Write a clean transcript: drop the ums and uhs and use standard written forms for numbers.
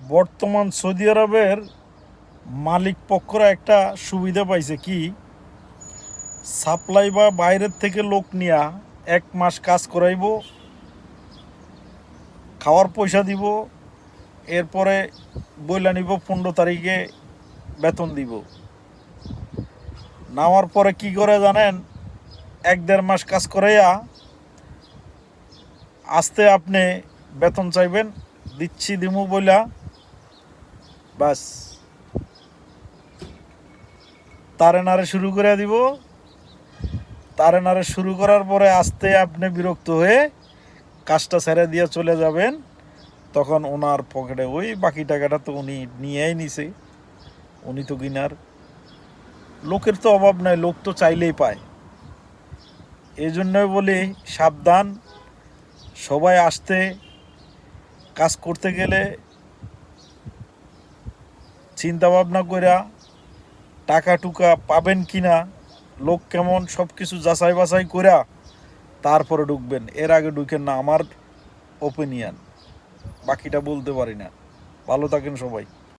বর্তমান সৌদি আরবের মালিক পক্ষরা একটা সুবিধা পাইছে কি, সাপ্লাই বা বাইরের থেকে লোক নিয়া 1 মাস কাজ করাইব, খাওয়ার পয়সা দিব, এরপরে বইলা নিব 15 তারিখে বেতন দিব। নেওয়ার পরে কি করে জানেন, 1-1.5 মাস কাজ করাইয়া আসতে আপনি বেতন চাইবেন, দিচ্ছি দিমু বইলা বাস তারে নারে শুরু করে দিব। তারে নারে শুরু করার পরে আসতে আপনি বিরক্ত হয়ে কাজটা ছেড়ে দিয়ে চলে যাবেন। তখন ওনার পকেটে ওই বাকি টাকাটা তো উনি নিয়েই নিছে, উনি তো কিনার। লোকের তো অভাব নাই, লোক তো চাইলেই পায়। এই জন্যই বলি সাবধান, সবাই আসতে কাজ করতে গেলে চিন্তা ভাবনা কইরা টাকা টুকা পাবেন কিনা, লোক কেমন, সব কিছু যাচাই বাছাই কইরা তারপরে ঢুকবেন। এর আগে ঢুকেন না, আমার ওপিনিয়ন। বাকিটা বলতে পারি না। ভালো থাকেন সবাই।